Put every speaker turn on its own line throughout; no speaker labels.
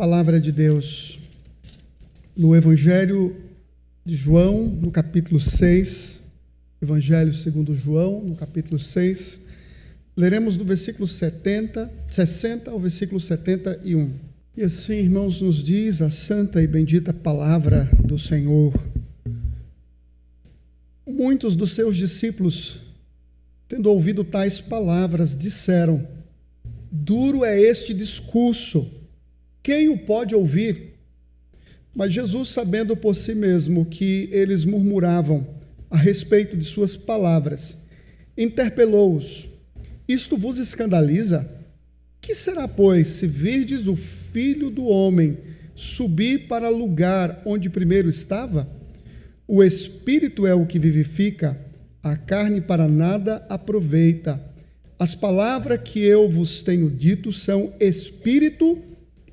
Palavra de Deus no Evangelho de João, no capítulo 6, Evangelho segundo João, no capítulo 6, leremos do versículo 60 ao versículo 71. E assim, irmãos, nos diz a santa e bendita palavra do Senhor. Muitos dos seus discípulos, tendo ouvido tais palavras, disseram: duro é este discurso, quem o pode ouvir? Mas Jesus, sabendo por si mesmo que eles murmuravam a respeito de suas palavras, interpelou-os: isto vos escandaliza? Que será, pois, se virdes o Filho do Homem subir para o lugar onde primeiro estava? O Espírito é o que vivifica, a carne para nada aproveita. As palavras que eu vos tenho dito são Espírito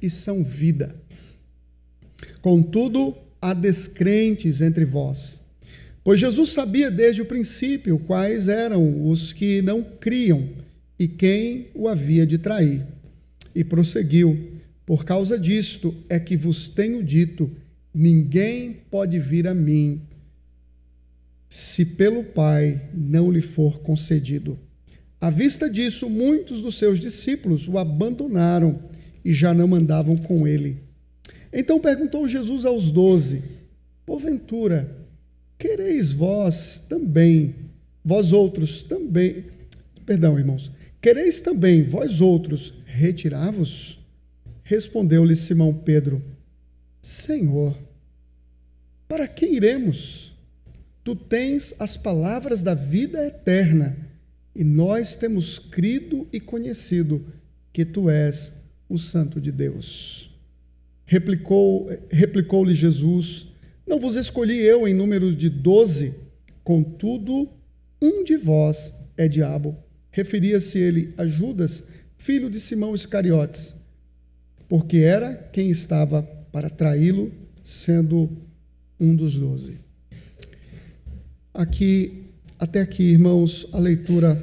e são vida. Contudo, há descrentes entre vós. Pois Jesus sabia desde o princípio quais eram os que não criam e quem o havia de trair. E prosseguiu: por causa disto é que vos tenho dito, ninguém pode vir a mim, se pelo Pai não lhe for concedido. À vista disso, muitos dos seus discípulos o abandonaram e já não andavam com ele. Então perguntou Jesus aos 12: porventura, quereis vós outros retirar-vos? Respondeu-lhe Simão Pedro: Senhor, para quem iremos? Tu tens as palavras da vida eterna, e nós temos crido e conhecido que tu és o Santo de Deus. Replicou-lhe Jesus: não vos escolhi eu em número de 12, contudo, um de vós é diabo. Referia-se ele a Judas, filho de Simão Iscariotes, porque era quem estava para traí-lo, sendo um dos 12. Até aqui, irmãos, a leitura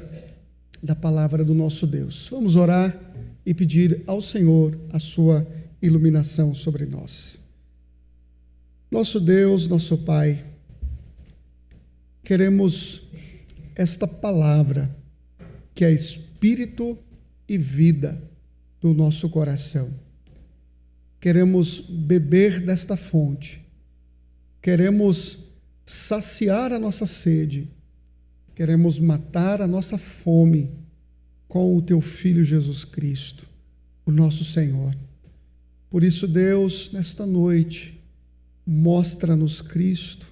da palavra do nosso Deus. Vamos orar e pedir ao Senhor a sua iluminação sobre nós. Nosso Deus, nosso Pai, queremos esta palavra que é espírito e vida do nosso coração. Queremos beber desta fonte, queremos saciar a nossa sede, queremos matar a nossa fome com o teu Filho Jesus Cristo, o nosso Senhor. Por isso, Deus, nesta noite, mostra-nos Cristo,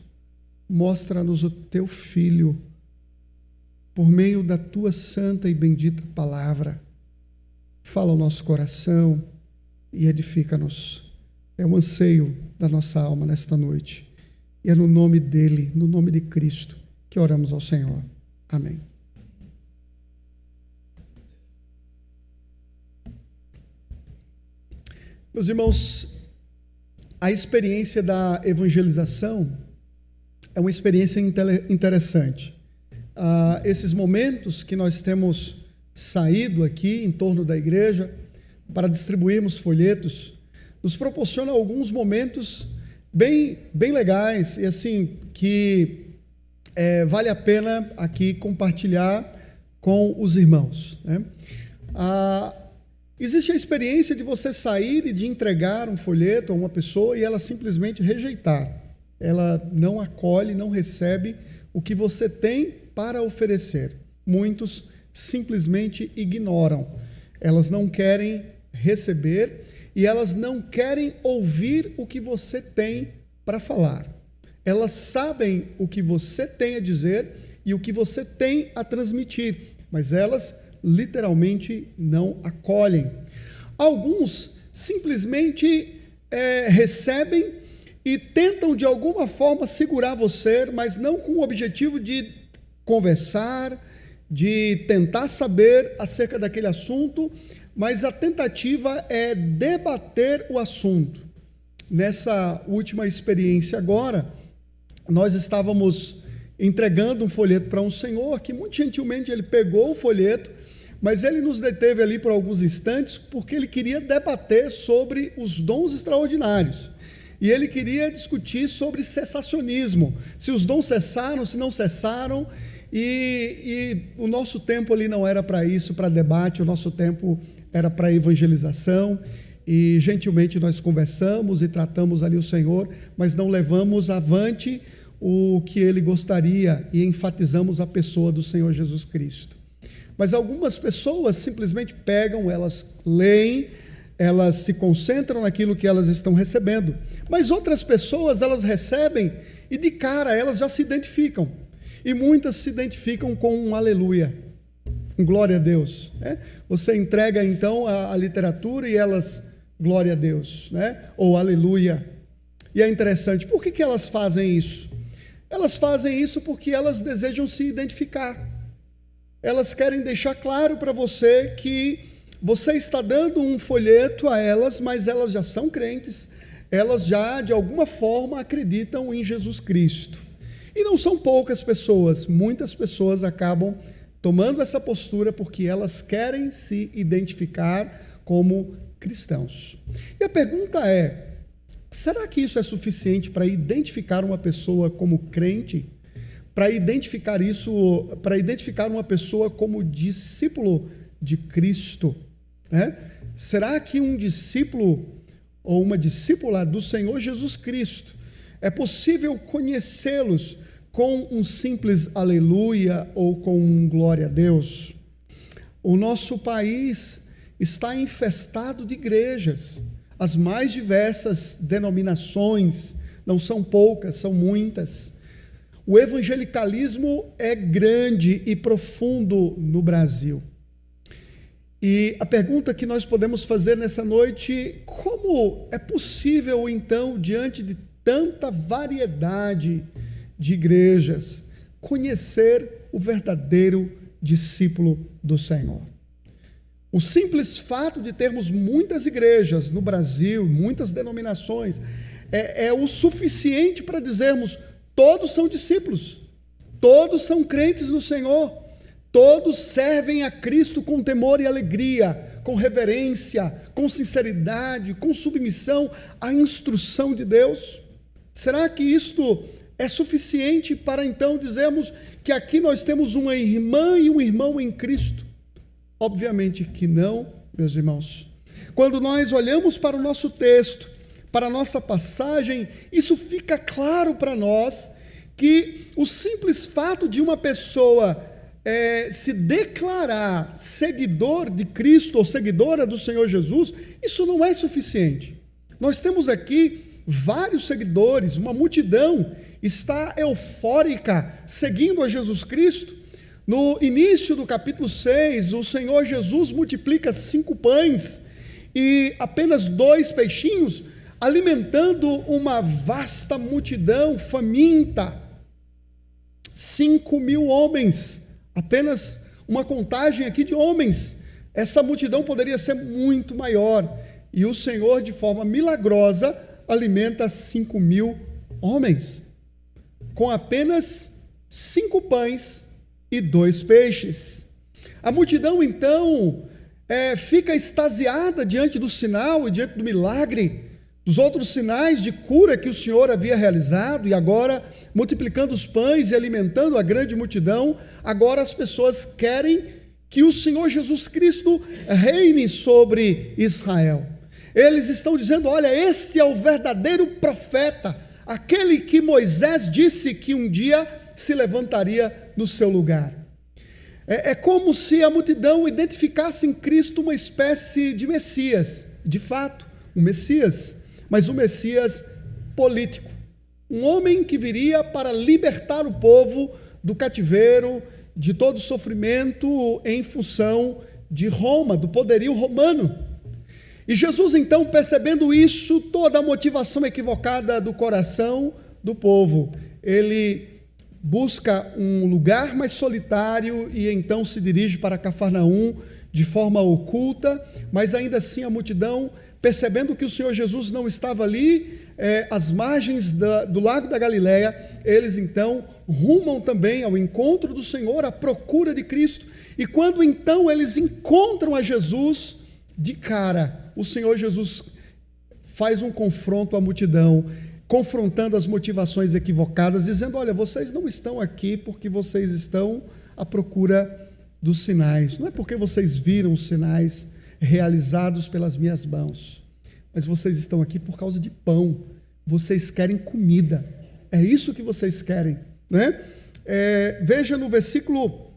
mostra-nos o teu Filho, por meio da tua santa e bendita palavra. Fala ao nosso coração e edifica-nos. É o anseio da nossa alma nesta noite. E é no nome dele, no nome de Cristo, que oramos ao Senhor. Amém. Meus irmãos, a experiência da evangelização é uma experiência interessante. Esses momentos que nós temos saído aqui em torno da igreja para distribuirmos folhetos, nos proporciona alguns momentos bem legais e assim que vale a pena aqui compartilhar com os irmãos, né? Existe a experiência de você sair e de entregar um folheto a uma pessoa e ela simplesmente rejeitar. Ela não acolhe, não recebe o que você tem para oferecer. Muitos simplesmente ignoram. Elas não querem receber e elas não querem ouvir o que você tem para falar. Elas sabem o que você tem a dizer e o que você tem a transmitir, mas elas literalmente não acolhem. Alguns simplesmente recebem e tentam de alguma forma segurar você, mas não com o objetivo de conversar, de tentar saber acerca daquele assunto, mas a tentativa é debater o assunto. Nessa última experiência agora, nós estávamos entregando um folheto para um senhor que muito gentilmente ele pegou o folheto, mas ele nos deteve ali por alguns instantes porque ele queria debater sobre os dons extraordinários. E ele queria discutir sobre cessacionismo, se os dons cessaram, se não cessaram, e o nosso tempo ali não era para isso, para debate, o nosso tempo era para evangelização, e gentilmente nós conversamos e tratamos ali o Senhor, mas não levamos avante o que ele gostaria e enfatizamos a pessoa do Senhor Jesus Cristo. Mas algumas pessoas simplesmente pegam, elas leem, elas se concentram naquilo que elas estão recebendo, mas outras pessoas elas recebem e de cara elas já se identificam, e muitas se identificam com um aleluia, um glória a Deus, né? Você entrega então a literatura e elas, glória a Deus, né? Ou aleluia. E é interessante, por que elas fazem isso? Elas fazem isso porque elas desejam se identificar, elas querem deixar claro para você que você está dando um folheto a elas, mas elas já são crentes, elas já de alguma forma acreditam em Jesus Cristo. E não são poucas pessoas, muitas pessoas acabam tomando essa postura porque elas querem se identificar como cristãos. E a pergunta é: será que isso é suficiente para identificar uma pessoa como crente? Para identificar uma pessoa como discípulo de Cristo? Será que um discípulo ou uma discípula do Senhor Jesus Cristo é possível conhecê-los com um simples aleluia ou com um glória a Deus? O nosso país está infestado de igrejas, as mais diversas denominações, não são poucas, são muitas. O evangelicalismo é grande e profundo no Brasil. E a pergunta que nós podemos fazer nessa noite: como é possível, então, diante de tanta variedade de igrejas, conhecer o verdadeiro discípulo do Senhor? O simples fato de termos muitas igrejas no Brasil, muitas denominações, é o suficiente para dizermos: todos são discípulos, todos são crentes no Senhor, todos servem a Cristo com temor e alegria, com reverência, com sinceridade, com submissão à instrução de Deus. Será que isto é suficiente para então dizermos que aqui nós temos uma irmã e um irmão em Cristo? Obviamente que não, meus irmãos. Quando nós olhamos para o nosso texto, para a nossa passagem, isso fica claro para nós que o simples fato de uma pessoa se declarar seguidor de Cristo ou seguidora do Senhor Jesus, isso não é suficiente. Nós temos aqui vários seguidores, uma multidão está eufórica seguindo a Jesus Cristo. No início do capítulo 6, o Senhor Jesus multiplica 5 pães e apenas 2 peixinhos, alimentando uma vasta multidão faminta. 5.000 homens, apenas uma contagem aqui de homens. Essa multidão poderia ser muito maior, e o Senhor, de forma milagrosa, alimenta 5.000 homens, com apenas 5 pães e 2 peixes. A multidão, então, fica extasiada diante do sinal e diante do milagre, dos outros sinais de cura que o Senhor havia realizado, e agora, multiplicando os pães e alimentando a grande multidão, agora as pessoas querem que o Senhor Jesus Cristo reine sobre Israel. Eles estão dizendo: olha, este é o verdadeiro profeta, aquele que Moisés disse que um dia se levantaria no seu lugar. É como se a multidão identificasse em Cristo uma espécie de Messias, de fato, um Messias, mas um Messias político, um homem que viria para libertar o povo do cativeiro, de todo sofrimento em função de Roma, do poderio romano. E Jesus, então, percebendo isso, toda a motivação equivocada do coração do povo, ele busca um lugar mais solitário e então se dirige para Cafarnaum de forma oculta, mas ainda assim a multidão, percebendo que o Senhor Jesus não estava ali, às margens do lago da Galileia, eles então rumam também ao encontro do Senhor, à procura de Cristo, E quando então eles encontram a Jesus, de cara, o Senhor Jesus faz um confronto à multidão, confrontando as motivações equivocadas, dizendo: olha, vocês não estão aqui porque vocês estão à procura dos sinais, não é porque vocês viram os sinais realizados pelas minhas mãos, mas vocês estão aqui por causa de pão, vocês querem comida, é isso que vocês querem, né? Veja no versículo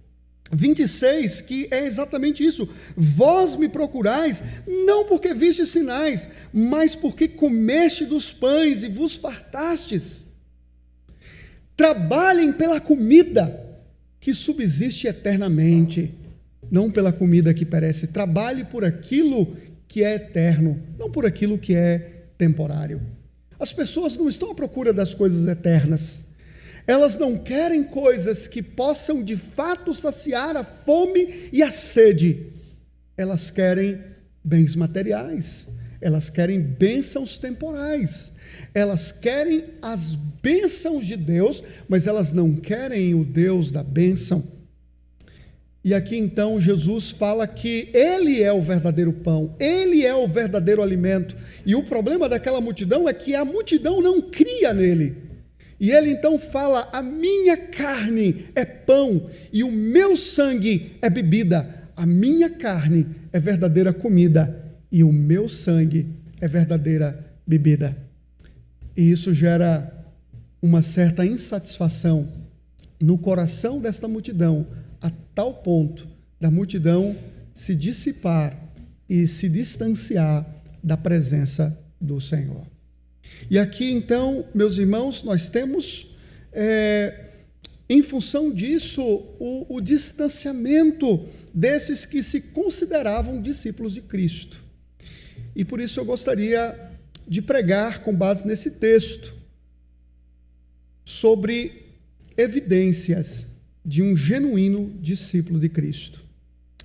26, que é exatamente isso: vós me procurais, não porque vistes sinais, mas porque comeste dos pães e vos fartastes. Trabalhem pela comida que subsiste eternamente, não pela comida que perece. Trabalhe por aquilo que é eterno, não por aquilo que é temporário. As pessoas não estão à procura das coisas eternas. Elas não querem coisas que possam de fato saciar a fome e a sede. Elas querem bens materiais, elas querem bênçãos temporais, elas querem as bênçãos de Deus, mas elas não querem o Deus da bênção. E aqui então Jesus fala que Ele é o verdadeiro pão, Ele é o verdadeiro alimento, e o problema daquela multidão é que a multidão não cria nele. E ele então fala: a minha carne é pão e o meu sangue é bebida. A minha carne é verdadeira comida e o meu sangue é verdadeira bebida. E isso gera uma certa insatisfação no coração desta multidão, a tal ponto da multidão se dissipar e se distanciar da presença do Senhor. E aqui então, meus irmãos, nós temos, em função disso, o distanciamento desses que se consideravam discípulos de Cristo. E por isso eu gostaria de pregar com base nesse texto sobre evidências de um genuíno discípulo de Cristo.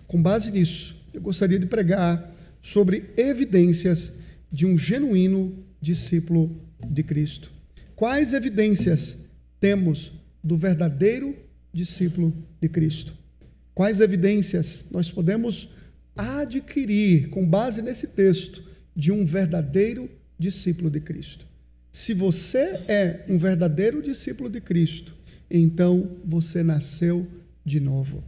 Com base nisso, eu gostaria de pregar sobre evidências de um genuíno discípulo de Cristo. Quais evidências temos do verdadeiro discípulo de Cristo? Quais evidências nós podemos adquirir com base nesse texto de um verdadeiro discípulo de Cristo? Se você é um verdadeiro discípulo de Cristo, então você nasceu de novo.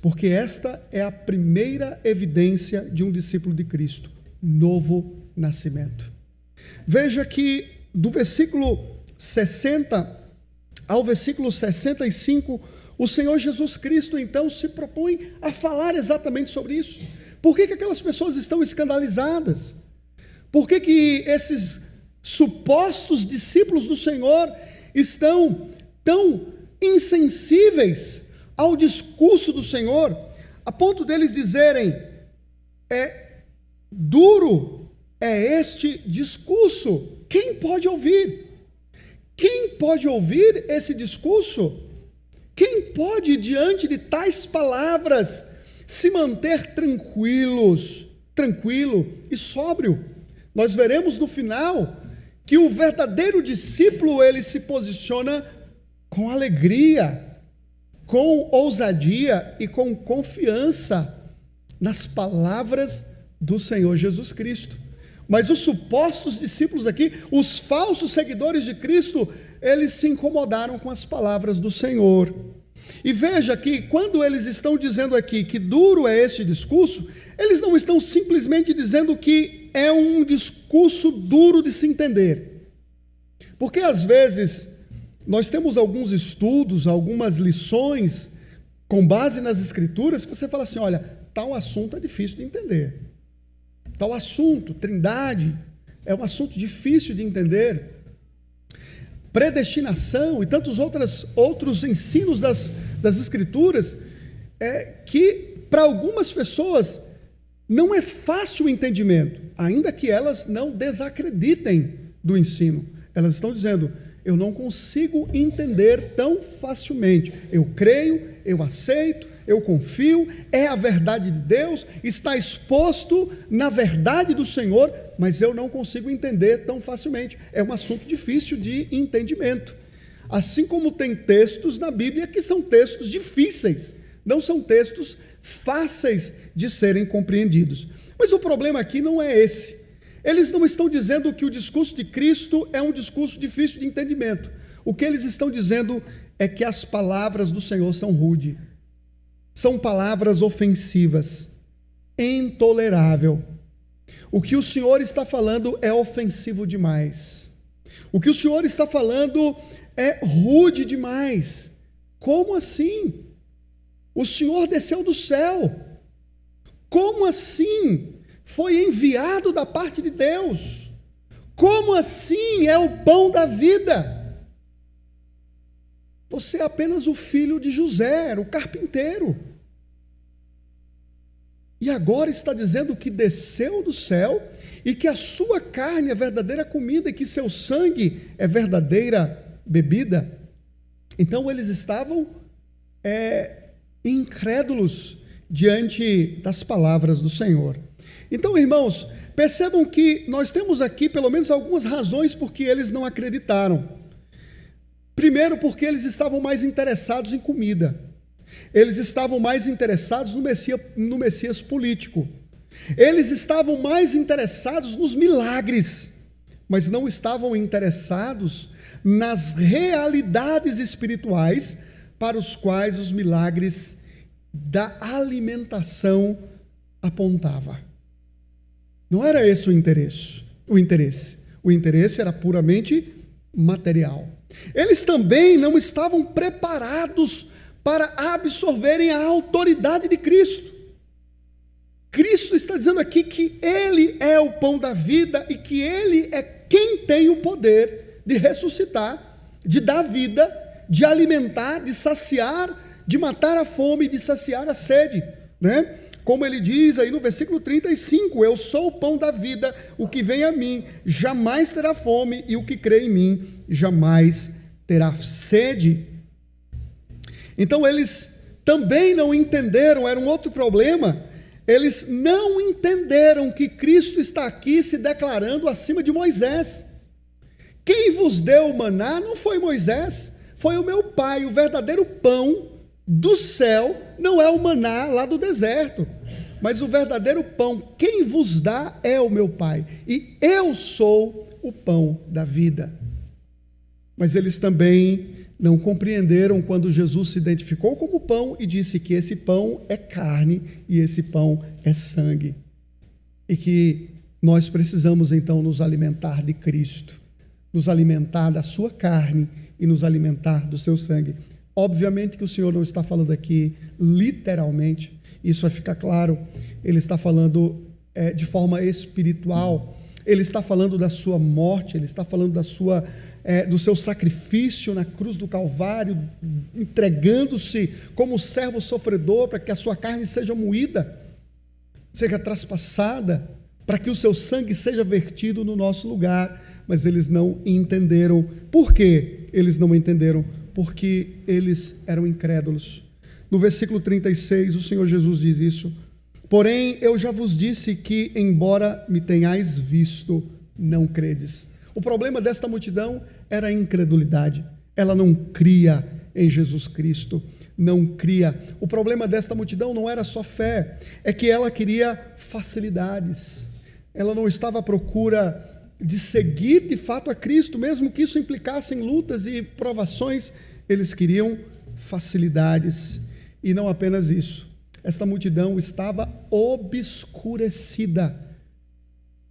Porque esta é a primeira evidência de um discípulo de Cristo: novo nascimento. Veja que do versículo 60 ao versículo 65, o Senhor Jesus Cristo então se propõe a falar exatamente sobre isso. Por que aquelas pessoas estão escandalizadas? Por que esses supostos discípulos do Senhor estão tão insensíveis ao discurso do Senhor, a ponto deles dizerem: duro é este discurso, quem pode ouvir? Quem pode ouvir esse discurso? Quem pode, diante de tais palavras, se manter tranquilo e sóbrio? Nós veremos no final que o verdadeiro discípulo, ele se posiciona com alegria, com ousadia e com confiança nas palavras do Senhor Jesus Cristo. Mas os supostos discípulos aqui, os falsos seguidores de Cristo, eles se incomodaram com as palavras do Senhor. E veja que quando eles estão dizendo aqui que duro é este discurso, eles não estão simplesmente dizendo que é um discurso duro de se entender. Porque às vezes nós temos alguns estudos, algumas lições com base nas Escrituras, que você fala assim: olha, tal assunto é difícil de entender. Tal assunto, Trindade, é um assunto difícil de entender. Predestinação e tantos outros ensinos das Escrituras, que para algumas pessoas não é fácil o entendimento, ainda que elas não desacreditem do ensino. Elas estão dizendo: eu não consigo entender tão facilmente. Eu creio, eu aceito, eu confio, é a verdade de Deus, está exposto na verdade do Senhor, mas eu não consigo entender tão facilmente. É um assunto difícil de entendimento. Assim como tem textos na Bíblia que são textos difíceis Não são textos fáceis de serem compreendidos. Mas o problema aqui não é esse. Eles não estão dizendo que o discurso de Cristo é um discurso difícil de entendimento. O que eles estão dizendo é que as palavras do Senhor são rudes. São palavras ofensivas, intolerável. O que o Senhor está falando é ofensivo demais. O que o Senhor está falando é rude demais. Como assim? O Senhor desceu do céu. Como assim? Foi enviado da parte de Deus. Como assim é o pão da vida? Você é apenas o filho de José, era o carpinteiro. E agora está dizendo que desceu do céu e que a sua carne é verdadeira comida e que seu sangue é verdadeira bebida. Então eles estavam incrédulos diante das palavras do Senhor. Então, irmãos, percebam que nós temos aqui pelo menos algumas razões por que eles não acreditaram. Primeiro, porque eles estavam mais interessados em comida. Eles estavam mais interessados no Messias político. Eles estavam mais interessados nos milagres, mas não estavam interessados nas realidades espirituais para os quais os milagres da alimentação apontava. Não era esse o interesse. O interesse era puramente material. Eles também não estavam preparados para absorverem a autoridade de Cristo. Cristo está dizendo aqui que Ele é o pão da vida e que Ele é quem tem o poder de ressuscitar, de dar vida, de alimentar, de saciar, de matar a fome e de saciar a sede, né? Como ele diz aí no versículo 35, eu sou o pão da vida, o que vem a mim jamais terá fome e o que crê em mim jamais terá sede. Então eles também não entenderam, era um outro problema, eles não entenderam que Cristo está aqui se declarando acima de Moisés. Quem vos deu o maná não foi Moisés, foi o meu Pai. O verdadeiro pão do céu não é o maná lá do deserto, mas o verdadeiro pão, quem vos dá é o meu Pai, e eu sou o pão da vida. Mas eles também não compreenderam quando Jesus se identificou como pão e disse que esse pão é carne e esse pão é sangue, e que nós precisamos então nos alimentar de Cristo, nos alimentar da sua carne e nos alimentar do seu sangue. Obviamente que o Senhor não está falando aqui literalmente, isso vai ficar claro. Ele está falando de forma espiritual. Ele está falando da sua morte, ele está falando do seu sacrifício na cruz do Calvário, entregando-se como servo sofredor para que a sua carne seja moída, seja traspassada, para que o seu sangue seja vertido no nosso lugar. Mas eles não entenderam. Por quê? Eles não entenderam porque eles eram incrédulos. No versículo 36, o Senhor Jesus diz isso: porém, eu já vos disse que, embora me tenhais visto, não credes. O problema desta multidão era a incredulidade. Ela não cria em Jesus Cristo, não cria. O problema desta multidão não era só fé, é que ela queria facilidades. Ela não estava à procura de seguir de fato a Cristo, mesmo que isso implicasse em lutas e provações. Eles queriam facilidades, e não apenas isso, esta multidão estava obscurecida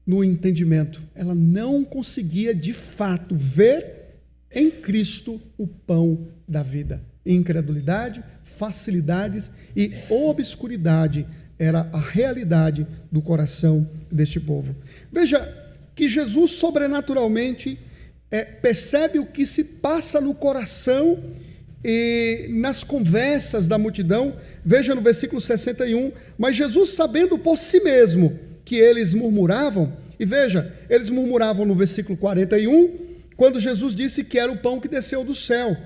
no entendimento, ela não conseguia de fato ver em Cristo o pão da vida. Incredulidade, facilidades e obscuridade era a realidade do coração deste povo. Veja que Jesus sobrenaturalmente percebe o que se passa no coração e nas conversas da multidão. Veja no versículo 61, mas Jesus, sabendo por si mesmo que eles murmuravam, e veja, eles murmuravam no versículo 41, quando Jesus disse que era o pão que desceu do céu.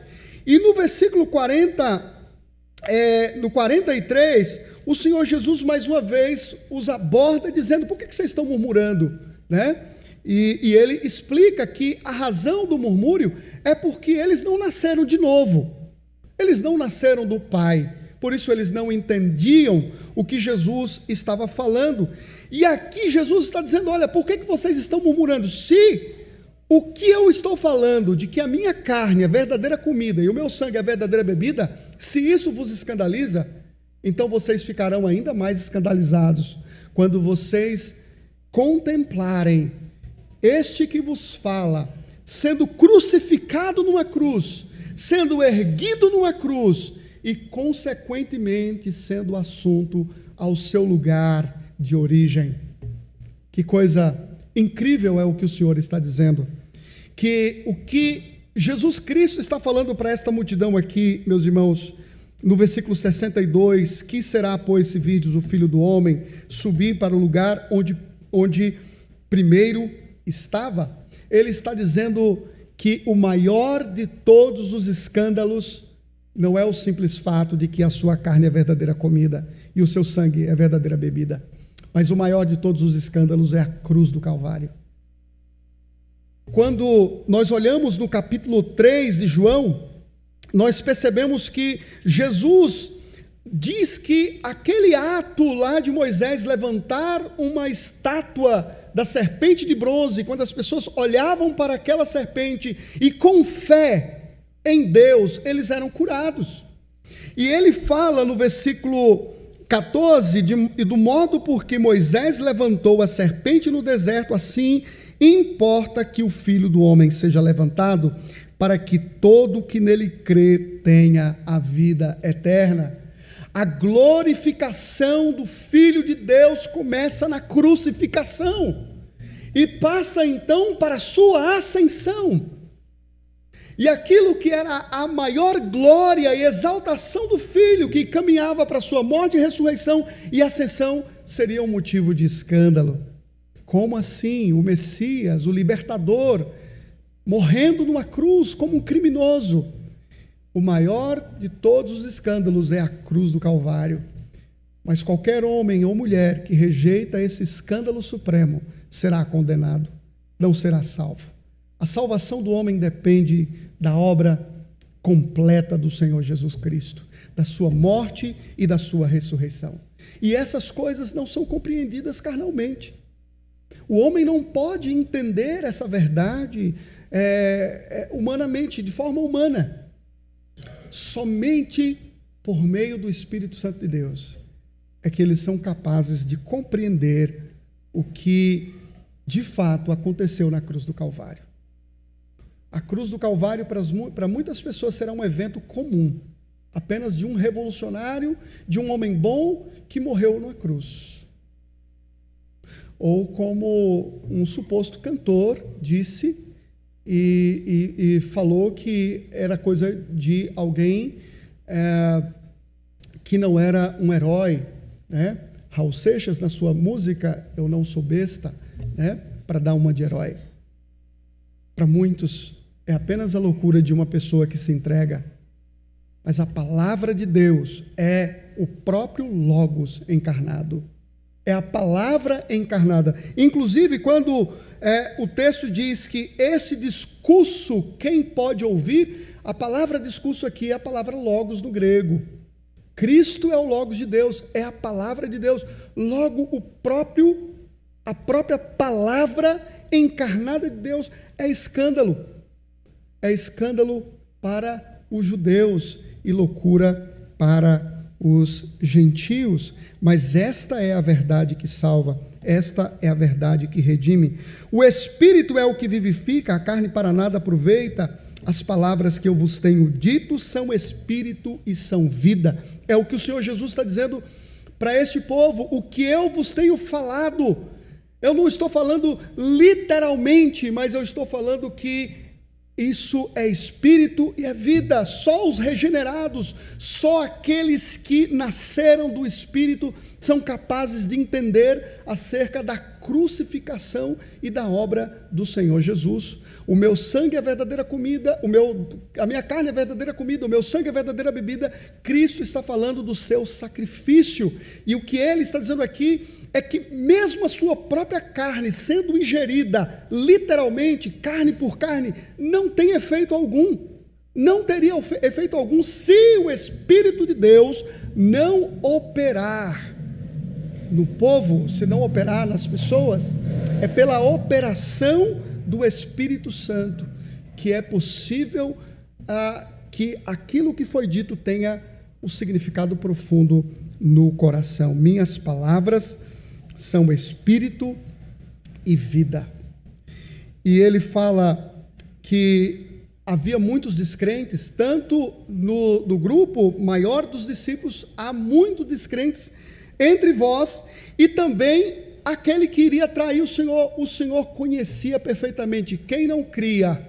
E no versículo 43, o Senhor Jesus mais uma vez os aborda dizendo: por que vocês estão murmurando, né? E ele explica que a razão do murmúrio é porque eles não nasceram de novo, eles não nasceram do Pai, por isso eles não entendiam o que Jesus estava falando. E aqui Jesus está dizendo: olha, por que vocês estão murmurando? Se o que eu estou falando, de que a minha carne é verdadeira comida e o meu sangue é verdadeira bebida, se isso vos escandaliza, então vocês ficarão ainda mais escandalizados quando vocês contemplarem este que vos fala, sendo crucificado numa cruz, sendo erguido numa cruz e, consequentemente, sendo assunto ao seu lugar de origem. Que coisa incrível é o que o Senhor está dizendo. Que o que Jesus Cristo está falando para esta multidão aqui, meus irmãos, no versículo 62, que será, pois, se virdes o Filho do Homem subir para o lugar onde primeiro estava? Ele está dizendo que o maior de todos os escândalos não é o simples fato de que a sua carne é verdadeira comida e o seu sangue é verdadeira bebida, mas o maior de todos os escândalos é a cruz do Calvário. Quando nós olhamos no capítulo 3 de João, nós percebemos que Jesus diz que aquele ato lá de Moisés levantar uma estátua da serpente de bronze, quando as pessoas olhavam para aquela serpente e com fé em Deus, eles eram curados. E ele fala no versículo 14, do modo por que Moisés levantou a serpente no deserto, assim importa que o Filho do Homem seja levantado, para que todo que nele crê tenha a vida eterna. A glorificação do Filho de Deus começa na crucificação e passa então para a sua ascensão. E aquilo que era a maior glória e exaltação do Filho, que caminhava para a sua morte, ressurreição e ascensão, seria um motivo de escândalo. Como assim? O Messias, o libertador, morrendo numa cruz como um criminoso. O maior de todos os escândalos é a cruz do Calvário. Mas qualquer homem ou mulher que rejeita esse escândalo supremo será condenado, não será salvo. A salvação do homem depende da obra completa do Senhor Jesus Cristo, da sua morte e da sua ressurreição. E essas coisas não são compreendidas carnalmente. O homem não pode entender essa verdade humanamente, de forma humana. Somente por meio do Espírito Santo de Deus é que eles são capazes de compreender o que de fato aconteceu na cruz do Calvário. A cruz do Calvário para muitas pessoas será um evento comum, apenas de um revolucionário, de um homem bom que morreu numa cruz. Ou como um suposto cantor disse e falou que era coisa de alguém que não era um herói, né? Raul Seixas, na sua música Eu Não Sou Besta, né? Para dar uma de herói. Para muitos é apenas a loucura de uma pessoa que se entrega, mas a palavra de Deus é o próprio Logos encarnado. É a palavra encarnada. Inclusive, quando o texto diz que esse discurso, quem pode ouvir? A palavra discurso aqui é a palavra Logos no grego. Cristo é o Logos de Deus, é a palavra de Deus. Logo, a própria palavra encarnada de Deus é escândalo. É escândalo para os judeus e loucura para os gentios. Mas esta é a verdade que salva, esta é a verdade que redime. O Espírito é o que vivifica, a carne para nada aproveita. As palavras que eu vos tenho dito são Espírito e são vida. É o que o Senhor Jesus está dizendo para este povo, o que eu vos tenho falado. Eu não estou falando literalmente, mas eu estou falando que isso é Espírito e é vida. Só os regenerados, só aqueles que nasceram do Espírito são capazes de entender acerca da crucificação e da obra do Senhor Jesus. O meu sangue é verdadeira comida, a minha carne é verdadeira comida, o meu sangue é verdadeira bebida. Cristo está falando do seu sacrifício. E o que ele está dizendo aqui é que mesmo a sua própria carne sendo ingerida, literalmente, carne por carne, não tem efeito algum, Não teria efeito algum se o Espírito de Deus não operar no povo, se não operar nas pessoas. É pela operação do Espírito Santo que é possível que aquilo que foi dito tenha um significado profundo no coração. Minhas palavras são espírito e vida. E ele fala que havia muitos descrentes, tanto no grupo maior dos discípulos, há muitos descrentes entre vós, e também aquele que iria trair o Senhor conhecia perfeitamente quem não cria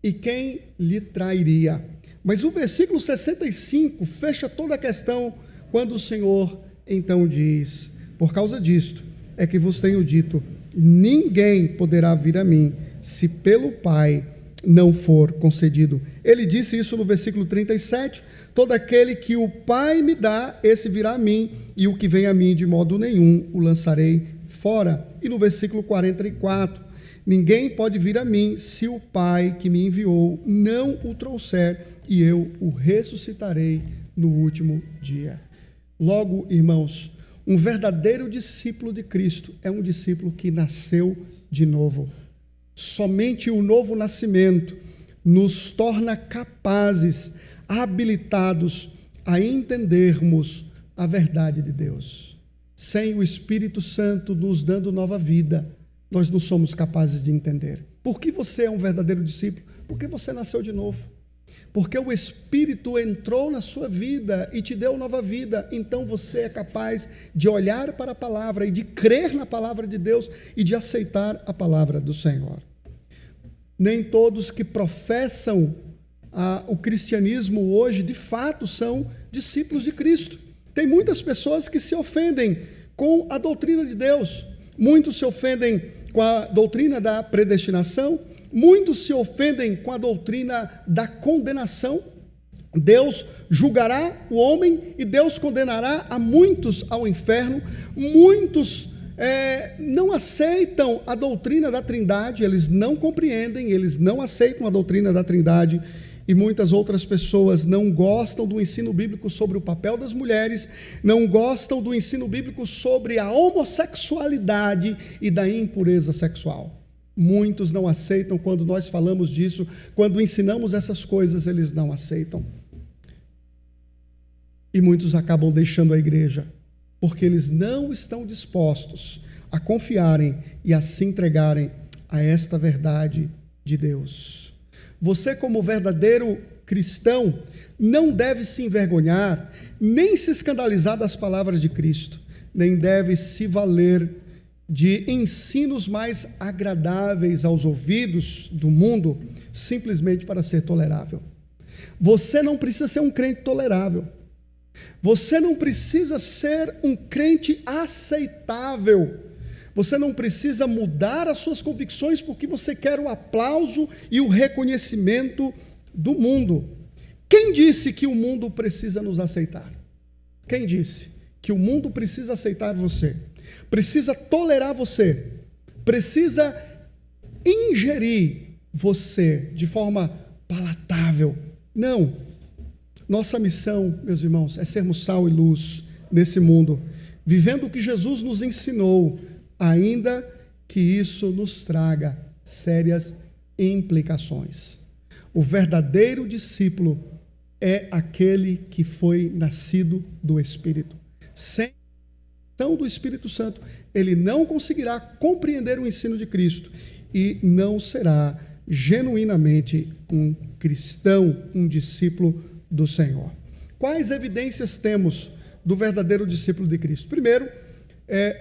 e quem lhe trairia. Mas o versículo 65 fecha toda a questão, quando o Senhor então diz: por causa disto é que vos tenho dito, ninguém poderá vir a mim, se pelo Pai não for concedido. Ele disse isso no versículo 37, todo aquele que o Pai me dá, esse virá a mim, e o que vem a mim, de modo nenhum o lançarei fora. E no versículo 44, ninguém pode vir a mim, se o Pai que me enviou não o trouxer, e eu o ressuscitarei no último dia. Logo, irmãos, um verdadeiro discípulo de Cristo é um discípulo que nasceu de novo. Somente o novo nascimento nos torna capazes, habilitados a entendermos a verdade de Deus. Sem o Espírito Santo nos dando nova vida, nós não somos capazes de entender. Por que você é um verdadeiro discípulo? Porque você nasceu de novo. Porque o Espírito entrou na sua vida e te deu nova vida. Então você é capaz de olhar para a palavra e de crer na palavra de Deus e de aceitar a palavra do Senhor. Nem todos que professam o cristianismo hoje, de fato, são discípulos de Cristo. Tem muitas pessoas que se ofendem com a doutrina de Deus. Muitos se ofendem com a doutrina da predestinação. Muitos se ofendem com a doutrina da condenação. Deus julgará o homem e Deus condenará a muitos ao inferno. Muitos não aceitam a doutrina da Trindade, eles não compreendem, eles não aceitam a doutrina da Trindade. E muitas outras pessoas não gostam do ensino bíblico sobre o papel das mulheres, não gostam do ensino bíblico sobre a homossexualidade e da impureza sexual. Muitos não aceitam quando nós falamos disso, quando ensinamos essas coisas, eles não aceitam. E muitos acabam deixando a igreja, porque eles não estão dispostos a confiarem e a se entregarem a esta verdade de Deus. Você, como verdadeiro cristão, não deve se envergonhar, nem se escandalizar das palavras de Cristo, nem deve se valer de ensinos mais agradáveis aos ouvidos do mundo, simplesmente para ser tolerável. Você não precisa ser um crente tolerável. Você não precisa ser um crente aceitável. Você não precisa mudar as suas convicções porque você quer o aplauso e o reconhecimento do mundo. Quem disse que o mundo precisa nos aceitar? Quem disse que o mundo precisa aceitar você? Precisa tolerar você? Precisa ingerir você de forma palatável? Não. Nossa missão, meus irmãos, é sermos sal e luz nesse mundo, vivendo o que Jesus nos ensinou, ainda que isso nos traga sérias implicações. O verdadeiro discípulo é aquele que foi nascido do Espírito. Sem a ação do Espírito Santo, ele não conseguirá compreender o ensino de Cristo e não será genuinamente um cristão, um discípulo do Senhor. Quais evidências temos do verdadeiro discípulo de Cristo? Primeiro,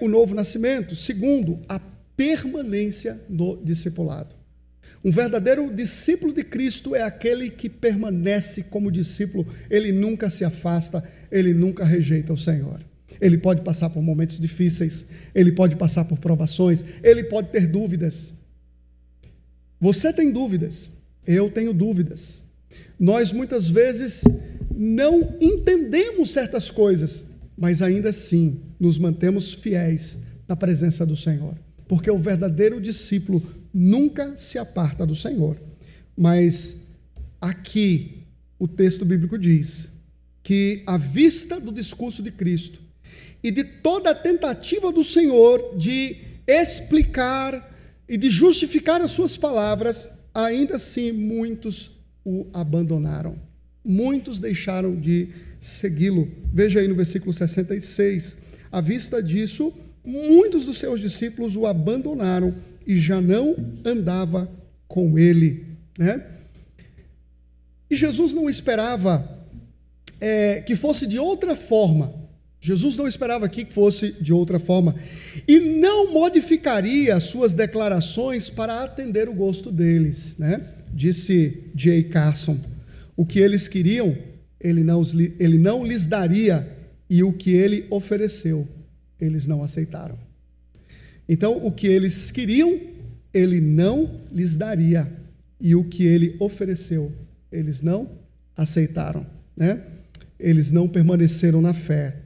o novo nascimento. Segundo, a permanência no discipulado. Um verdadeiro discípulo de Cristo é aquele que permanece como discípulo, ele nunca se afasta, ele nunca rejeita o Senhor. Ele pode passar por momentos difíceis, ele pode passar por provações, ele pode ter dúvidas. Você tem dúvidas, eu tenho dúvidas. Nós muitas vezes não entendemos certas coisas, mas ainda assim nos mantemos fiéis na presença do Senhor, porque o verdadeiro discípulo nunca se aparta do Senhor, mas aqui o texto bíblico diz que, à vista do discurso de Cristo e de toda a tentativa do Senhor de explicar e de justificar as suas palavras, ainda assim muitos o abandonaram. Muitos deixaram de segui-lo. Veja aí no versículo 66. À vista disso, muitos dos seus discípulos o abandonaram e já não andava com ele, né? E Jesus não esperava que fosse de outra forma. Jesus não esperava aqui que fosse de outra forma. E não modificaria as suas declarações para atender o gosto deles, né? Disse J. Carson. O que eles queriam, ele não lhes daria, e o que ele ofereceu, eles não aceitaram. Então, o que eles queriam, ele não lhes daria, e o que ele ofereceu, eles não aceitaram, né? Eles não permaneceram na fé.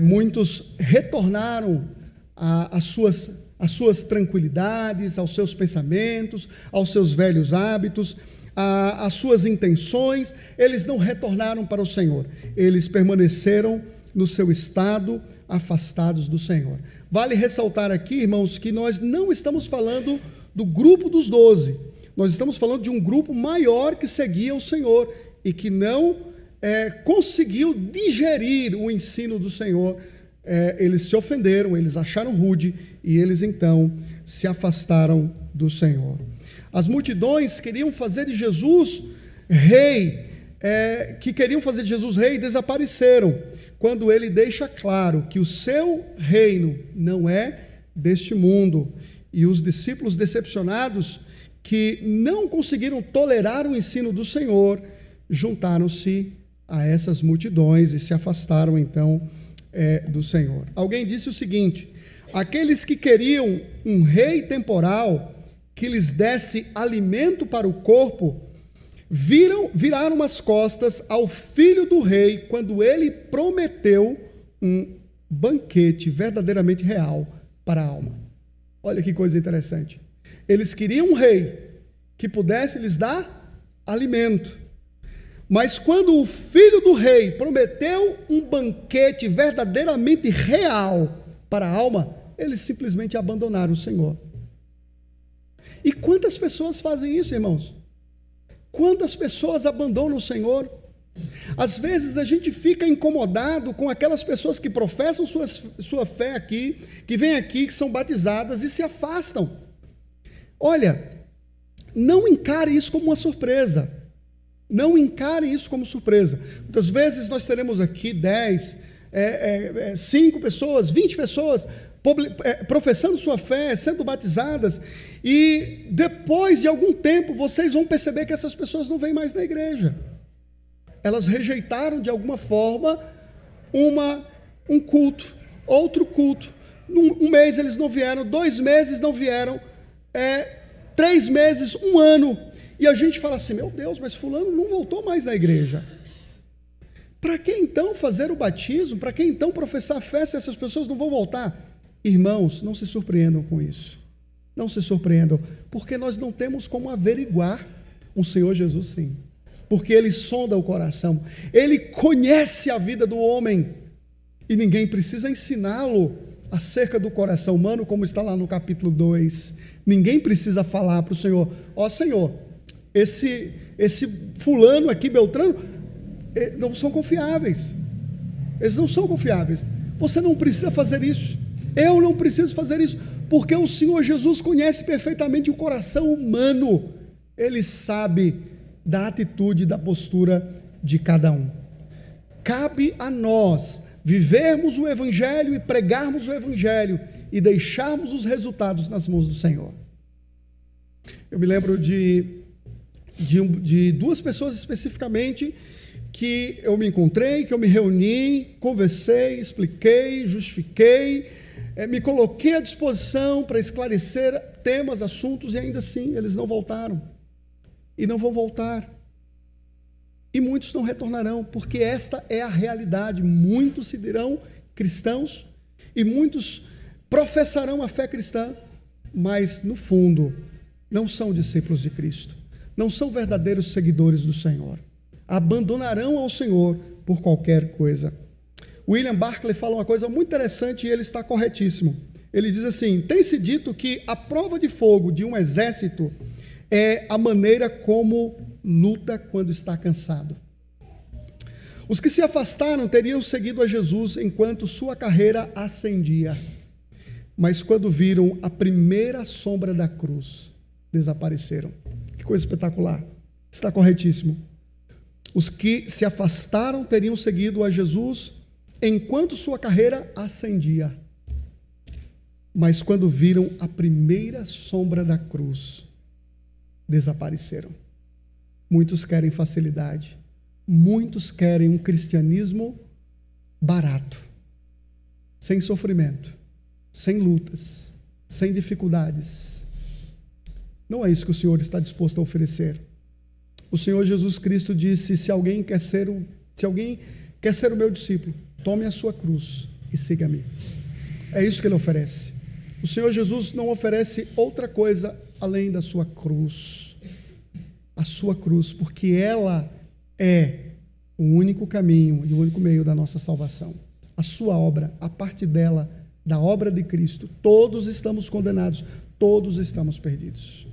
Muitos retornaram às suas tranquilidades, aos seus pensamentos, aos seus velhos hábitos, às suas intenções. Eles não retornaram para o Senhor, eles permaneceram no seu estado, afastados do Senhor. Vale ressaltar aqui, irmãos, que nós não estamos falando do grupo dos 12, nós estamos falando de um grupo maior que seguia o Senhor e que não conseguiu digerir o ensino do Senhor. Eles se ofenderam, eles acharam rude e eles então se afastaram do Senhor. As multidões queriam fazer de Jesus rei, desapareceram, quando ele deixa claro que o seu reino não é deste mundo. E os discípulos decepcionados, que não conseguiram tolerar o ensino do Senhor, juntaram-se a essas multidões e se afastaram então do Senhor. Alguém disse o seguinte: aqueles que queriam um rei temporal que lhes desse alimento para o corpo, viraram as costas ao filho do rei quando ele prometeu um banquete verdadeiramente real para a alma. Olha que coisa interessante. Eles queriam um rei que pudesse lhes dar alimento, mas quando o filho do rei prometeu um banquete verdadeiramente real para a alma, eles simplesmente abandonaram o Senhor. E quantas pessoas fazem isso, irmãos? Quantas pessoas abandonam o Senhor? Às vezes a gente fica incomodado com aquelas pessoas que professam sua fé aqui, que vêm aqui, que são batizadas e se afastam. Olha, não encare isso como uma surpresa. Não encare isso como surpresa. Muitas vezes nós teremos aqui 10, 5 pessoas, 20 pessoas professando sua fé, sendo batizadas, e depois de algum tempo vocês vão perceber que essas pessoas não vêm mais na igreja. Elas rejeitaram de alguma forma um culto, outro culto. Um mês eles não vieram, 2 meses não vieram, 3 meses, 1 ano, e a gente fala assim: meu Deus, mas fulano não voltou mais na igreja. Para que então fazer o batismo? Para que então professar a fé se essas pessoas não vão voltar? Irmãos, não se surpreendam com isso. Não se surpreendam, porque nós não temos como averiguar. O Senhor Jesus sim, porque Ele sonda o coração, Ele conhece a vida do homem, e ninguém precisa ensiná-lo acerca do coração humano, como está lá no capítulo 2. Ninguém precisa falar para o Senhor: ó Senhor, esse fulano aqui, Beltrano, não são confiáveis. Eles não são confiáveis. Você não precisa fazer isso. Eu não preciso fazer isso, porque o Senhor Jesus conhece perfeitamente o coração humano. Ele sabe da atitude, da postura de cada um. Cabe a nós vivermos o Evangelho e pregarmos o Evangelho e deixarmos os resultados nas mãos do Senhor. Eu me lembro de 2 pessoas especificamente que eu me encontrei, que eu me reuni, conversei, expliquei, justifiquei, me coloquei à disposição para esclarecer temas, assuntos, e ainda assim eles não voltaram, e não vão voltar, e muitos não retornarão, porque esta é a realidade. Muitos se dirão cristãos, e muitos professarão a fé cristã, mas no fundo não são discípulos de Cristo, não são verdadeiros seguidores do Senhor. Abandonarão ao Senhor por qualquer coisa. William Barclay fala uma coisa muito interessante e ele está corretíssimo. Ele diz assim: tem-se dito que a prova de fogo de um exército é a maneira como luta quando está cansado. Os que se afastaram teriam seguido a Jesus enquanto sua carreira ascendia, mas quando viram a primeira sombra da cruz, desapareceram. Que coisa espetacular. Está corretíssimo. Os que se afastaram teriam seguido a Jesus enquanto sua carreira ascendia, mas quando viram a primeira sombra da cruz, desapareceram. Muitos querem facilidade, muitos querem um cristianismo barato, sem sofrimento, sem lutas, sem dificuldades. Não é isso que o Senhor está disposto a oferecer. O Senhor Jesus Cristo disse: se alguém quer ser o meu discípulo, tome a sua cruz e siga-me. É isso que Ele oferece. O Senhor Jesus não oferece outra coisa além da sua cruz. A sua cruz, porque ela é o único caminho e o único meio da nossa salvação. A sua obra, a parte dela, da obra de Cristo, todos estamos condenados, todos estamos perdidos.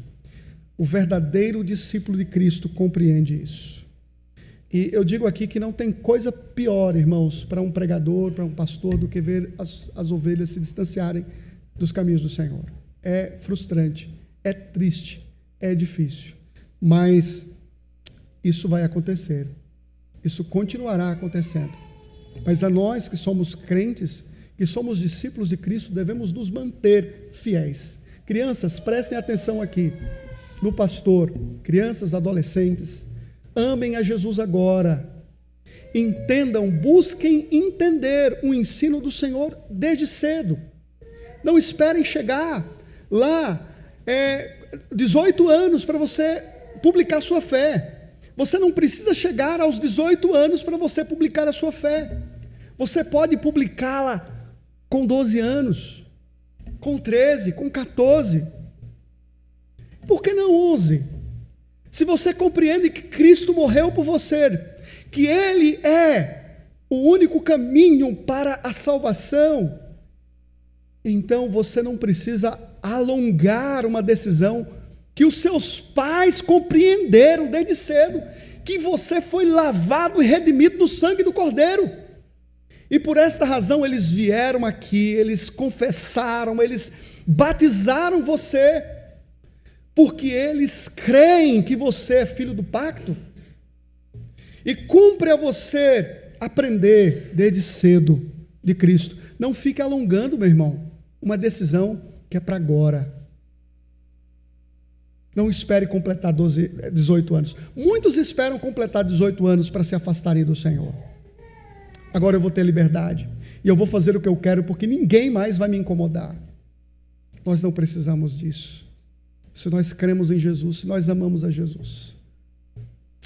O verdadeiro discípulo de Cristo compreende isso. E eu digo aqui que não tem coisa pior, irmãos, para um pregador, para um pastor, do que ver as ovelhas se distanciarem dos caminhos do Senhor. É frustrante, é triste, é difícil, mas isso vai acontecer, isso continuará acontecendo. Mas a nós que somos crentes, que somos discípulos de Cristo, devemos nos manter fiéis. Crianças, prestem atenção aqui no pastor, crianças, adolescentes, amem a Jesus agora, entendam, busquem entender o ensino do Senhor desde cedo. Não esperem chegar lá 18 anos para você publicar sua fé. Você não precisa chegar aos 18 anos para você publicar a sua fé. Você pode publicá-la com 12 anos, com 13, com 14. Por que não 11? Se você compreende que Cristo morreu por você, que Ele é o único caminho para a salvação, então você não precisa alongar uma decisão que os seus pais compreenderam desde cedo, que você foi lavado e redimido no sangue do Cordeiro. E por esta razão eles vieram aqui, eles confessaram, eles batizaram você, porque eles creem que você é filho do pacto. E cumpre a você aprender desde cedo de Cristo. Não fique alongando, meu irmão, uma decisão que é para agora. Não espere completar 18 anos. Muitos esperam completar 18 anos para se afastarem do Senhor. Agora eu vou ter liberdade e eu vou fazer o que eu quero, porque ninguém mais vai me incomodar. Nós não precisamos disso. Se nós cremos em Jesus, se nós amamos a Jesus,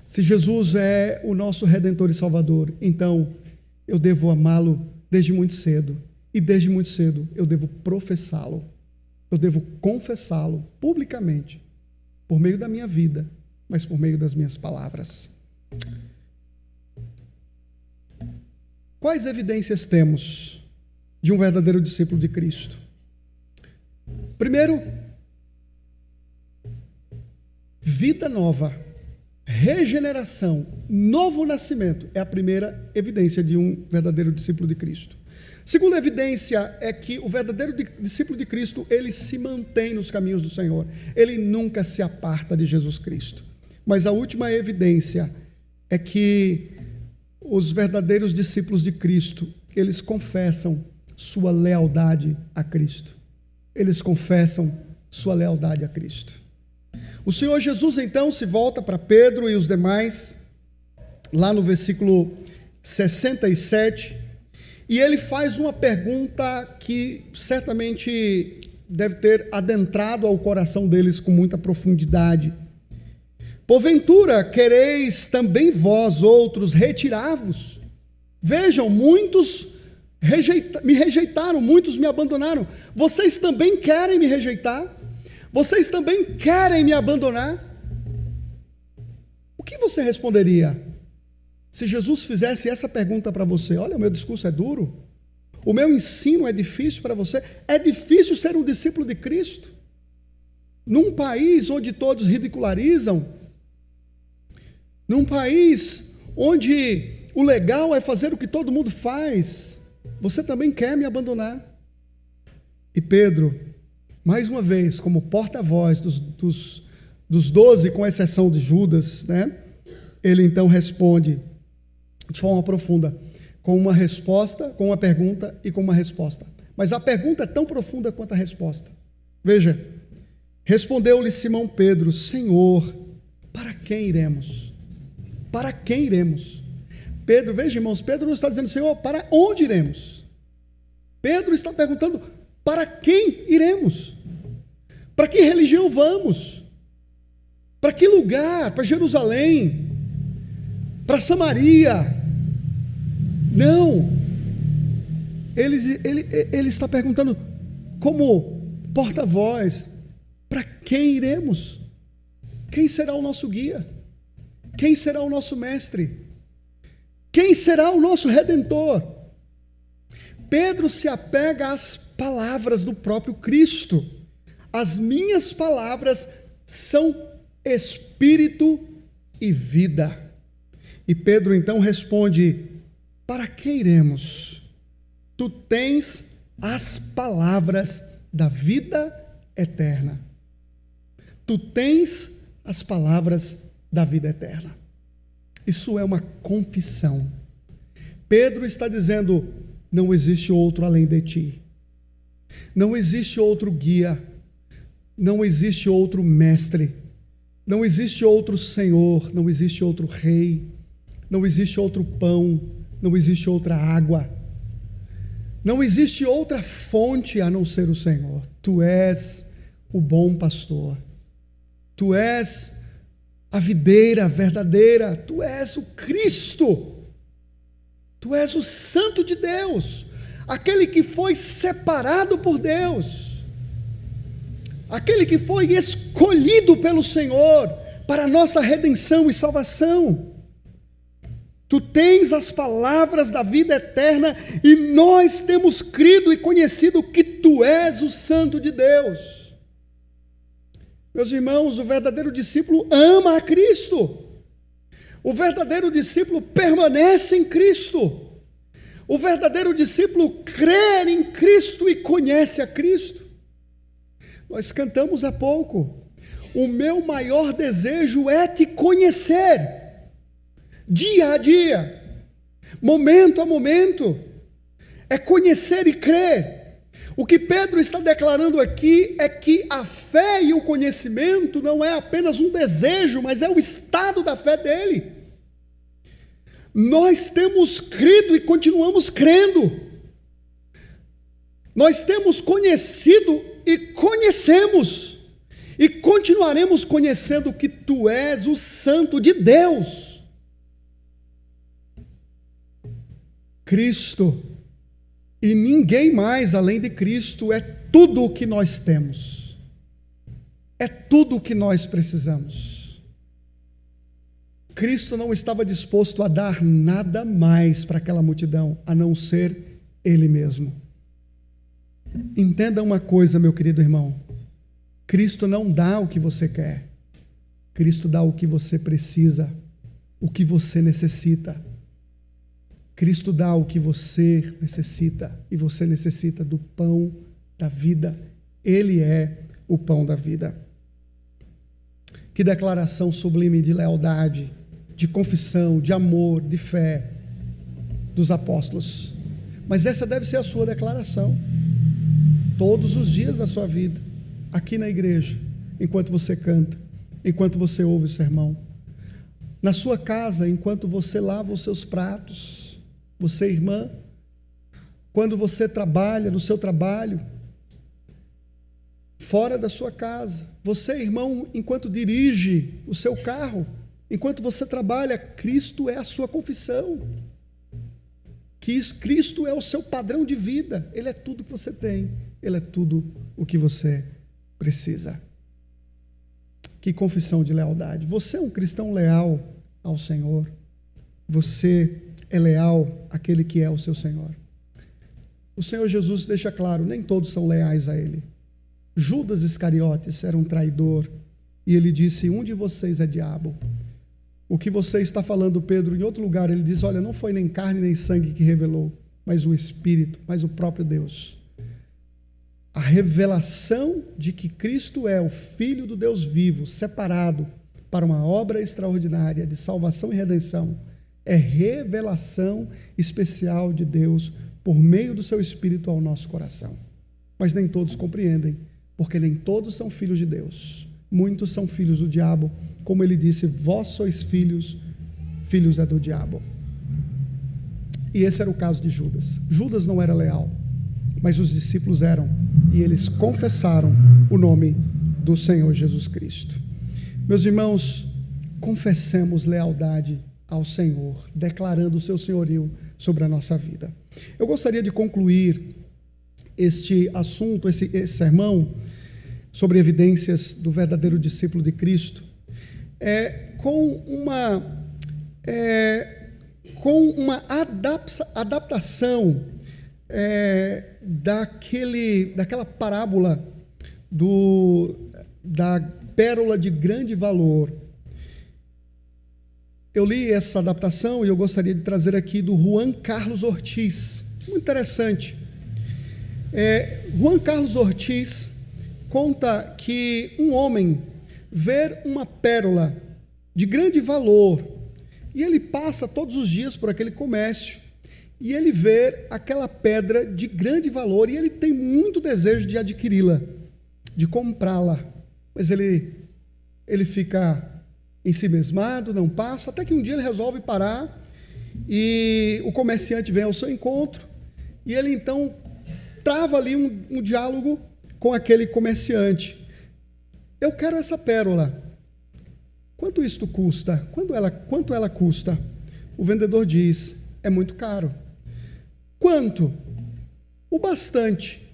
se Jesus é o nosso Redentor e Salvador, então eu devo amá-lo desde muito cedo, e desde muito cedo eu devo professá-lo, eu devo confessá-lo publicamente, por meio da minha vida, mas por meio das minhas palavras. Quais evidências temos de um verdadeiro discípulo de Cristo? Primeiro, vida nova, regeneração, novo nascimento é a primeira evidência de um verdadeiro discípulo de Cristo. Segunda evidência é que o verdadeiro discípulo de Cristo, ele se mantém nos caminhos do Senhor, ele nunca se aparta de Jesus Cristo. Mas a última evidência é que os verdadeiros discípulos de Cristo, eles confessam sua lealdade a Cristo. Eles confessam sua lealdade a Cristo. O Senhor Jesus, então, se volta para Pedro e os demais, lá no versículo 67, e ele faz uma pergunta que certamente deve ter adentrado ao coração deles com muita profundidade. Porventura, quereis também vós outros retirar-vos? Vejam, muitos me rejeitaram, muitos me abandonaram. Vocês também querem me rejeitar? Vocês também querem me abandonar? que você responderia se Jesus fizesse essa pergunta para você? Olha, o meu discurso é duro, o meu ensino é difícil para você, é difícil ser um discípulo de Cristo? Num país onde todos ridicularizam, num país onde o legal é fazer o que todo mundo faz, você também quer me abandonar? E Pedro, mais uma vez, como porta-voz dos 12, com exceção de Judas, né? Ele então responde de forma profunda, com uma resposta, com uma pergunta e com uma resposta. Mas a pergunta é tão profunda quanto a resposta. Veja, respondeu-lhe Simão Pedro: Senhor, para quem iremos? Para quem iremos? Pedro, veja, irmãos, Pedro não está dizendo: Senhor, para onde iremos? Pedro está perguntando: para quem iremos? Para que religião vamos? Para que lugar? Para Jerusalém? Para Samaria? Não. Ele está perguntando como porta-voz: para quem iremos? Quem será o nosso guia? Quem será o nosso mestre? Quem será o nosso redentor? Pedro se apega às palavras do próprio Cristo. As minhas palavras são espírito e vida. E Pedro então responde: para quem iremos? Tu tens as palavras da vida eterna. Tu tens as palavras da vida eterna. Isso é uma confissão. Pedro está dizendo: não existe outro além de ti. Não existe outro guia. Não existe outro mestre. Não existe outro Senhor. Não existe outro rei. Não existe outro pão. Não existe outra água. Não existe outra fonte a não ser o Senhor. Tu és o bom pastor. Tu és a videira verdadeira. Tu és o Cristo. Tu és o Santo de Deus, aquele que foi separado por Deus, aquele que foi escolhido pelo Senhor para a nossa redenção e salvação. Tu tens as palavras da vida eterna e nós temos crido e conhecido que Tu és o Santo de Deus. Meus irmãos, o verdadeiro discípulo ama a Cristo. O verdadeiro discípulo permanece em Cristo. O verdadeiro discípulo crê em Cristo e conhece a Cristo. Nós cantamos há pouco: o meu maior desejo é te conhecer, dia a dia, momento a momento, é conhecer e crer. O que Pedro está declarando aqui é que a fé e o conhecimento não é apenas um desejo, mas é o estado da fé dele. Nós temos crido e continuamos crendo. Nós temos conhecido e conhecemos, e continuaremos conhecendo que Tu és o Santo de Deus. Cristo e ninguém mais além de Cristo é tudo o que nós temos, é tudo o que nós precisamos. Cristo não estava disposto a dar nada mais para aquela multidão, a não ser Ele mesmo. Entenda uma coisa, meu querido irmão: Cristo não dá o que você quer, Cristo dá o que você precisa, o que você necessita. Cristo dá o que você necessita, e você necessita do pão da vida. Ele é o pão da vida. Que declaração sublime de lealdade, de confissão, de amor, de fé dos apóstolos. Mas essa deve ser a sua declaração todos os dias da sua vida, aqui na igreja, enquanto você canta, enquanto você ouve o sermão, na sua casa, enquanto você lava os seus pratos, você, irmã, quando você trabalha no seu trabalho, fora da sua casa, você, irmão, enquanto dirige o seu carro, enquanto você trabalha, Cristo é a sua confissão, que Cristo é o seu padrão de vida. Ele é tudo que você tem, Ele é tudo o que você precisa. Que confissão de lealdade! Você é um cristão leal ao Senhor? Você é leal àquele que é o seu Senhor? O Senhor Jesus deixa claro, nem todos são leais a Ele. Judas Iscariotes era um traidor, e ele disse, um de vocês é diabo. O que você está falando, Pedro, em outro lugar, ele diz, olha, não foi nem carne nem sangue que revelou, mas o Espírito, mas o próprio Deus. A revelação de que Cristo é o Filho do Deus vivo, separado para uma obra extraordinária de salvação e redenção, é revelação especial de Deus por meio do seu Espírito ao nosso coração. Mas nem todos compreendem, porque nem todos são filhos de Deus. Muitos são filhos do diabo, como ele disse, vós sois filhos é do diabo. E esse era o caso de Judas. Judas não era leal, mas os discípulos eram, e eles confessaram o nome do Senhor Jesus Cristo. Meus irmãos, confessemos lealdade ao Senhor, declarando o seu senhorio sobre a nossa vida. Eu gostaria de concluir este assunto, esse sermão sobre evidências do verdadeiro discípulo de Cristo, com uma adaptação daquela parábola da pérola de grande valor. Eu li essa adaptação e eu gostaria de trazer aqui do Juan Carlos Ortiz. Muito interessante. Juan Carlos Ortiz conta que um homem vê uma pérola de grande valor e ele passa todos os dias por aquele comércio e ele vê aquela pedra de grande valor e ele tem muito desejo de adquiri-la, de comprá-la, mas ele fica ensimesmado, não passa, até que um dia ele resolve parar e o comerciante vem ao seu encontro e ele então trava ali um diálogo com aquele comerciante. Eu quero essa pérola. Quanto isto custa? Quanto ela custa? O vendedor diz, é muito caro. Quanto? O bastante.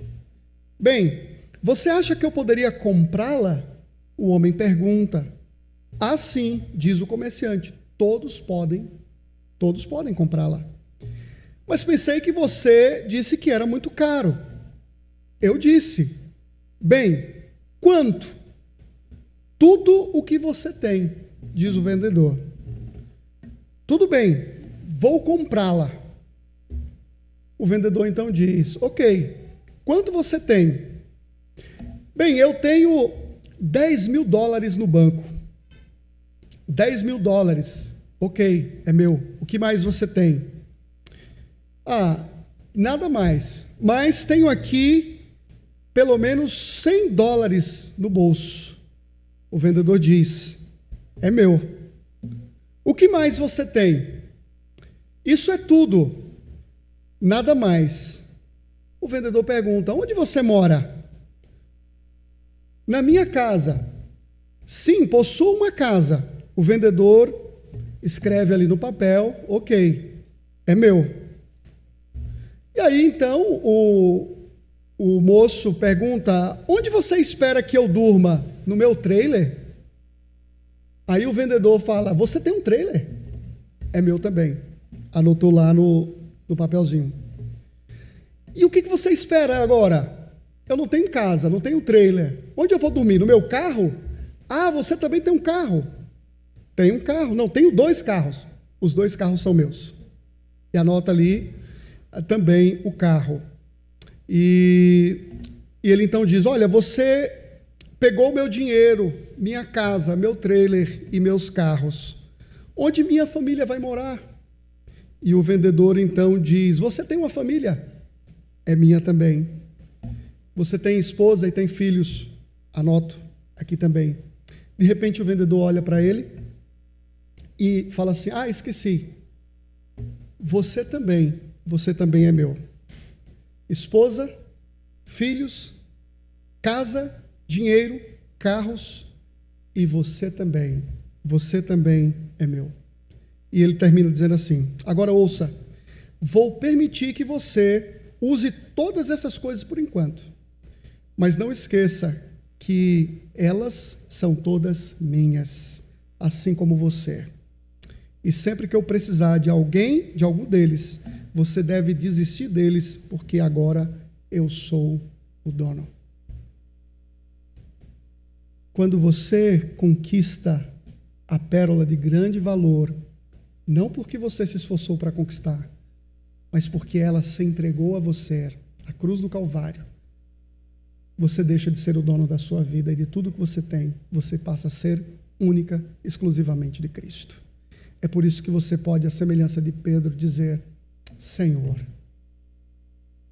Bem, você acha que eu poderia comprá-la? O homem pergunta. Ah, sim, diz o comerciante, todos podem comprá-la. Mas pensei que você disse que era muito caro. Eu disse, bem, quanto? Tudo o que você tem, diz o vendedor. Tudo bem, vou comprá-la. O vendedor então diz, ok, quanto você tem? Bem, eu tenho $10.000 no banco. $10.000, ok, é meu. O que mais você tem? Nada mais, mas tenho aqui pelo menos $100 no bolso. O vendedor diz, é meu. O que mais você tem? Isso é tudo, nada mais. O vendedor pergunta, onde você mora? Na minha casa. Sim, possuo uma casa. O vendedor escreve ali no papel, ok, é meu. E aí então o moço pergunta, onde você espera que eu durma? No meu trailer? Aí o vendedor fala, você tem um trailer? É meu também. Anotou lá no papelzinho. E o que você espera agora? Eu não tenho casa, não tenho trailer. Onde eu vou dormir? No meu carro? Ah, você também tem um carro. Tenho um carro. Não, tenho 2 carros. Os 2 carros são meus. E anota ali também o carro. E ele então diz, olha, você pegou meu dinheiro, minha casa, meu trailer e meus carros. Onde minha família vai morar? E o vendedor então diz, você tem uma família? É minha também. Você tem esposa e tem filhos? Anoto aqui também. De repente o vendedor olha para ele e fala assim, esqueci. Você também é meu. Esposa, filhos, casa, dinheiro, carros, e você também é meu. E ele termina dizendo assim, agora ouça, vou permitir que você use todas essas coisas por enquanto, mas não esqueça que elas são todas minhas, assim como você. E sempre que eu precisar de alguém, de algum deles, você deve desistir deles, porque agora eu sou o dono. Quando você conquista a pérola de grande valor, não porque você se esforçou para conquistar, mas porque ela se entregou a você, a cruz do Calvário, você deixa de ser o dono da sua vida e de tudo que você tem, você passa a ser única, exclusivamente de Cristo. É por isso que você pode, à semelhança de Pedro, dizer: Senhor,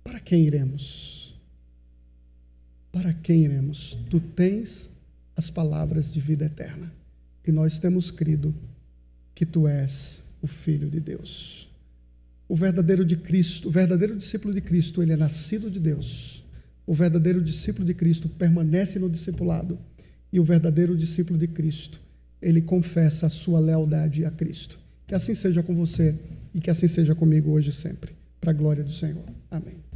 para quem iremos? Para quem iremos? Tu tens as palavras de vida eterna. E nós temos crido que tu és o Filho de Deus. O verdadeiro de Cristo, o verdadeiro discípulo de Cristo, ele é nascido de Deus. O verdadeiro discípulo de Cristo permanece no discipulado. E o verdadeiro discípulo de Cristo, ele confessa a sua lealdade a Cristo. Que assim seja com você e que assim seja comigo hoje e sempre. Para a glória do Senhor. Amém.